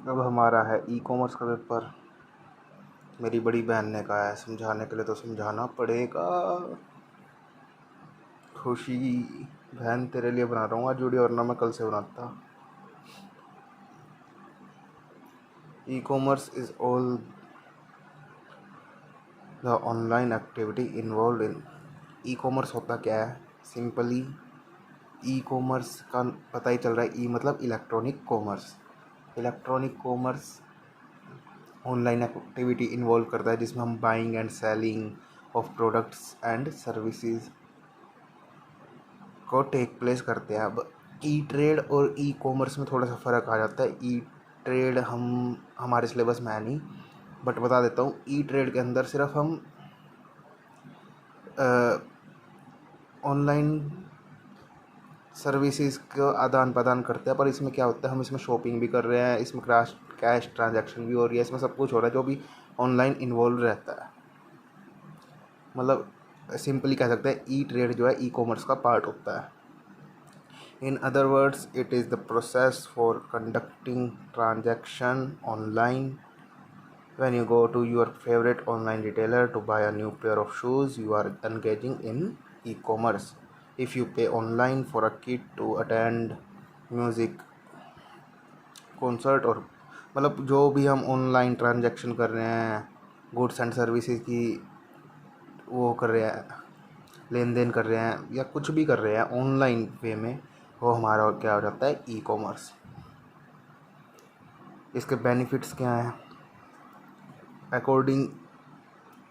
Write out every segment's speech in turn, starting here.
अब हमारा है ई कॉमर्स का पेपर। मेरी बड़ी बहन ने कहा है समझाने के लिए, तो समझाना पड़ेगा। खुशी, बहन तेरे लिए बना रहा हूँ आज वीडियो, वरना मैं कल से बनाता। E commerce is all the online activity involve in. E commerce होता क्या है? सिंपली ई कॉमर्स का पता ही चल रहा है। ई मतलब electronic commerce. Electronic commerce online activity involve करता है जिसमें हम buying and selling of products and services को टेक प्लेस करते हैं। अब ई ट्रेड और ई कॉमर्स में थोड़ा सा फ़र्क आ जाता है। ई ट्रेड हमारे सिलेबस में है नहीं, बट बता देता हूँ। ई ट्रेड के अंदर सिर्फ हम ऑनलाइन सर्विसेज का आदान प्रदान करते हैं, पर इसमें क्या होता है, हम इसमें शॉपिंग भी कर रहे हैं, इसमें कैश ट्रांजैक्शन भी हो रही है, इसमें सब कुछ हो रहा है जो भी ऑनलाइन इन्वॉल्व रहता है। मतलब सिंपली कह सकते हैं ई ट्रेड जो है ई कॉमर्स का पार्ट होता है। In other words, it is the process for conducting transaction online. When you go to your favorite online retailer to buy a new pair of shoes, you are engaging in e-commerce. If you pay online for a kit to attend music concert, और मतलब जो भी हम online transaction कर रहे हैं, goods and services की वो कर रहे हैं, लेन देन कर रहे हैं, या कुछ भी कर रहे हैं ऑनलाइन वे में, वो हमारा क्या हो जाता है, ई कॉमर्स। इसके बेनिफिट्स क्या हैं? According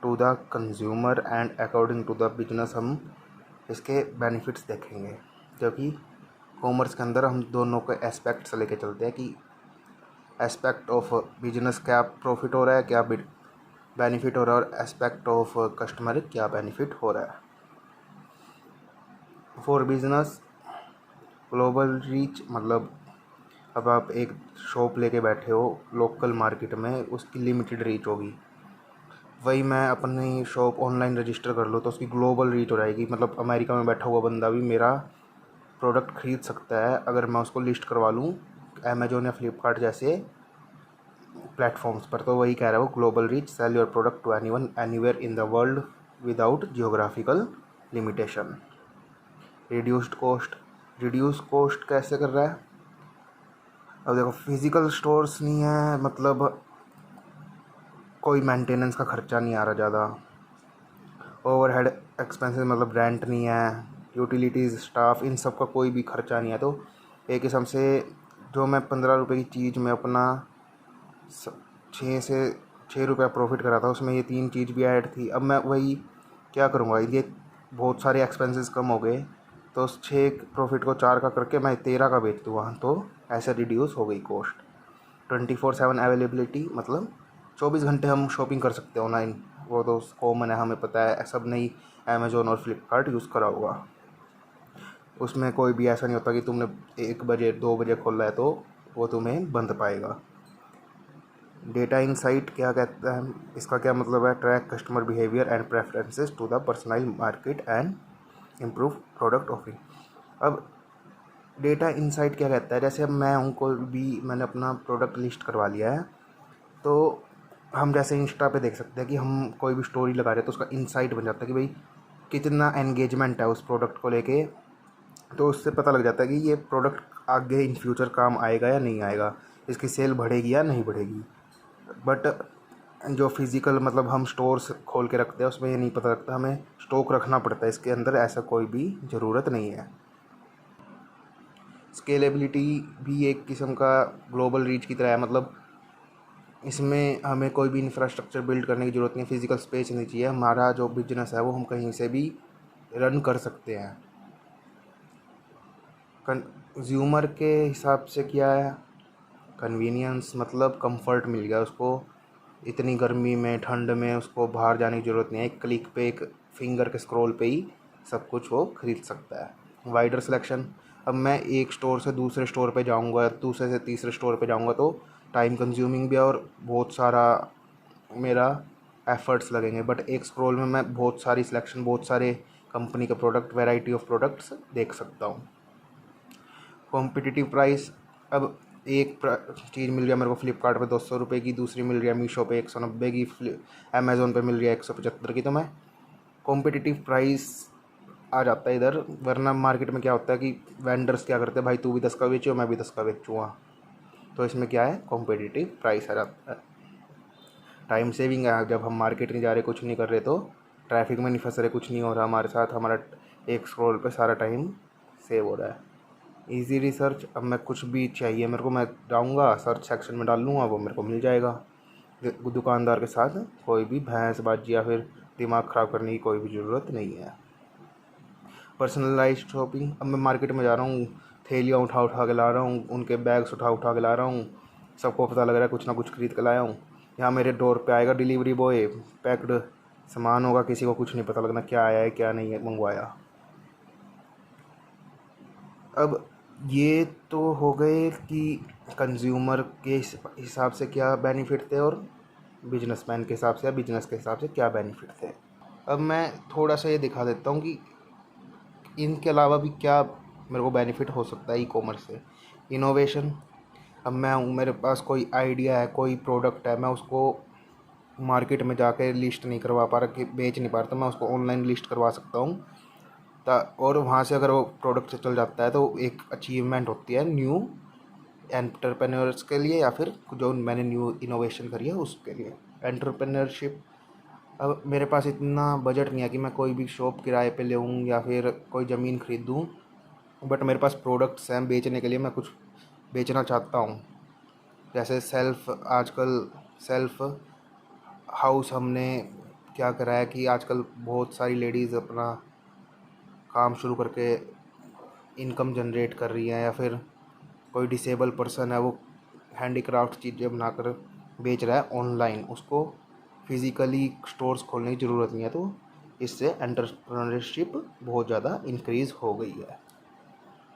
to the consumer and according to the business हम इसके बेनिफिट्स देखेंगे, क्योंकि कॉमर्स के अंदर हम दोनों के एस्पेक्ट्स लेके चलते हैं कि एस्पेक्ट ऑफ बिजनेस क्या प्रॉफिट हो रहा है, क्या बेनिफिट हो रहा है, और एस्पेक्ट ऑफ कस्टमर क्या बेनिफिट हो रहा है। फॉर बिजनेस ग्लोबल रीच, मतलब अब आप एक शॉप लेके बैठे हो लोकल मार्केट में, उसकी लिमिटेड रीच होगी। वही मैं अपनी शॉप ऑनलाइन रजिस्टर कर लूँ तो उसकी ग्लोबल रीच हो जाएगी। मतलब अमेरिका में बैठा हुआ बंदा भी मेरा प्रोडक्ट ख़रीद सकता है अगर मैं उसको लिस्ट करवा लूँ अमेजोन या फ्लिपकार्ट जैसे प्लेटफॉर्म्स पर। तो वही कह रहा है वो, global reach, sell your product to anyone anywhere in the world without geographical limitation. Reduced cost, reduce cost कैसे कर रहा है? अब देखो, फिज़िकल स्टोर्स नहीं है, मतलब कोई मेंटेनेंस का ख़र्चा नहीं आ रहा ज़्यादा। ओवरहेड एक्सपेंसेस मतलब रेंट नहीं है, यूटिलिटीज़, स्टाफ, इन सब का कोई भी खर्चा नहीं है। तो एक किस्म से जो मैं 15 रुपये की चीज़ में अपना 6 रुपया प्रॉफिट करा था, उसमें ये 3 चीज़ भी ऐड थी। अब मैं वही क्या करूँगा, ये बहुत सारे एक्सपेंसेस कम हो गए, तो उस 6 प्रॉफिट को 4 का करके मैं 13 का बेच दूँगा, तो ऐसे रिड्यूस हो गई कॉस्ट। 24/7 अवेलेबिलिटी, मतलब 24 घंटे हम शॉपिंग कर सकते हैं ऑनलाइन। वो तो कॉमन है, हमें पता है, सब नहीं अमेज़ोन और फ्लिपकार्ट यूज़ करा होगा। उसमें कोई भी ऐसा नहीं होता कि तुमने 1 बजे 2 बजे खोला है तो वो तुम्हें बंद पाएगा। डेटा इंसाइट क्या कहता है, इसका क्या मतलब है? Track customer behaviour and preferences to the personalise market and improve product offering. अब डेटा इंसाइट क्या कहता है? जैसे अब मैं हूँ, कोई भी मैंने अपना प्रोडक्ट लिस्ट करवा लिया है, तो हम जैसे इंस्टा पे देख सकते हैं कि हम कोई भी स्टोरी लगा रहे हैं तो उसका इंसाइट बन जाता है कि भाई कितना एंगेजमेंट है उस प्रोडक्ट को लेके। तो उससे पता लग जाता है कि ये प्रोडक्ट आगे इन फ्यूचर काम आएगा या नहीं आएगा, इसकी सेल बढ़ेगी या नहीं बढ़ेगी। बट जो फिज़िकल मतलब हम स्टोर्स खोल के रखते हैं उसमें ये नहीं पता लगता, हमें स्टॉक रखना पड़ता है इसके अंदर, ऐसा कोई भी ज़रूरत नहीं है। स्केलेबिलिटी भी एक किस्म का ग्लोबल रीच की तरह है, मतलब इसमें हमें कोई भी इंफ्रास्ट्रक्चर बिल्ड करने की ज़रूरत नहीं है, फिज़िकल स्पेस नहीं चाहिए। हमारा जो बिजनेस है वो हम कहीं से भी रन कर सकते हैं। कंज्यूमर के हिसाब से क्या है? कन्वीनियंस, मतलब कंफर्ट मिल गया उसको। इतनी गर्मी में, ठंड में उसको बाहर जाने की ज़रूरत नहीं है, एक क्लिक पे, एक फिंगर के स्क्रॉल पे ही सब कुछ वो ख़रीद सकता है। वाइडर सिलेक्शन, अब मैं एक स्टोर से दूसरे स्टोर पे जाऊंगा, दूसरे से तीसरे स्टोर पे जाऊंगा, तो टाइम कंज्यूमिंग भी है और बहुत सारा मेरा एफर्ट्स लगेंगे। बट एक स्क्रॉल में मैं बहुत सारी सिलेक्शन, बहुत सारे कंपनी के प्रोडक्ट, वैरायटी ऑफ प्रोडक्ट्स देख सकता हूँ। कॉम्पिटिटिव प्राइस, अब एक चीज़ मिल रही है मेरे को फ्लिपकार्ट पे 200 रुपये की, दूसरी मिल रही है मीशो पे 190 की, अमेज़ोन पे मिल रही है 175 की। तो मैं कॉम्पिटिटिव प्राइस आ जाता है इधर। वरना मार्केट में क्या होता है कि वेंडर्स क्या करते हैं, भाई तू भी 10 का बेचो मैं भी 10 का बेचूँगा। तो इसमें क्या है, कॉम्पिटिटिव प्राइस आ जाता है। टाइम सेविंग है, जब हम मार्केट नहीं जा रहे, कुछ नहीं कर रहे, तो ट्रैफिक में नहीं फंस रहे, कुछ नहीं हो रहा हमारे साथ, हमारा एक स्क्रॉल पे सारा टाइम सेव हो रहा है। इजी रिसर्च, अब मैं कुछ भी चाहिए मेरे को, मैं जाऊँगा सर्च सेक्शन में डाल लूँगा, वो मेरे को मिल जाएगा। दुकानदार के साथ कोई भी भैंसबाजी या फिर दिमाग ख़राब करने की कोई भी ज़रूरत नहीं है। पर्सनलाइज्ड शॉपिंग, अब मैं मार्केट में जा रहा हूँ, थैलियाँ उठा उठा के ला रहा हूँ, उनके बैग्स उठा उठा के ला रहा हूँ, सबको पता लग रहा है कुछ ना कुछ खरीद के लाया हूँ। यहाँ मेरे डोर पे आएगा डिलीवरी बॉय, पैक्ड सामान होगा, किसी को कुछ नहीं पता लगना क्या आया है क्या नहीं है मंगवाया। अब ये तो हो गए कि कंज्यूमर के हिसाब से क्या बेनिफिट थे और बिजनेसमैन के हिसाब से या बिजनेस के हिसाब से क्या बेनिफिट थे। अब मैं थोड़ा सा ये दिखा देता हूँ कि इनके अलावा भी क्या मेरे को बेनिफिट हो सकता है ई कॉमर्स से। इनोवेशन, अब मैं हूँ, मेरे पास कोई आइडिया है, कोई प्रोडक्ट है, मैं उसको मार्केट में जाके लिस्ट नहीं करवा पा रहा, कि बेच नहीं पा रहा, तो मैं उसको ऑनलाइन लिस्ट करवा सकता हूँ। और वहाँ से अगर वो प्रोडक्ट चल जाता है तो एक अचीवमेंट होती है न्यू एंटरप्रेन्योर्स के लिए, या फिर जो मैंने न्यू इनोवेशन करी है उसके लिए, एंटरप्रेन्योरशिप। अब मेरे पास इतना बजट नहीं है कि मैं कोई भी शॉप किराए पे लूँ या फिर कोई ज़मीन खरीदूँ, बट मेरे पास प्रोडक्ट्स हैं बेचने के लिए, मैं कुछ बेचना चाहता हूँ। जैसे आजकल सेल्फ हाउस हमने क्या करा है कि आजकल बहुत सारी लेडीज़ अपना काम शुरू करके इनकम जनरेट कर रही हैं, या फिर कोई डिसेबल पर्सन है वो हैंडीक्राफ्ट चीज़ें बनाकर बेच रहा है ऑनलाइन, उसको फिज़िकली स्टोर्स खोलने की ज़रूरत नहीं है। तो इससे एंटरप्रेन्योरशिप बहुत ज़्यादा इंक्रीज़ हो गई है।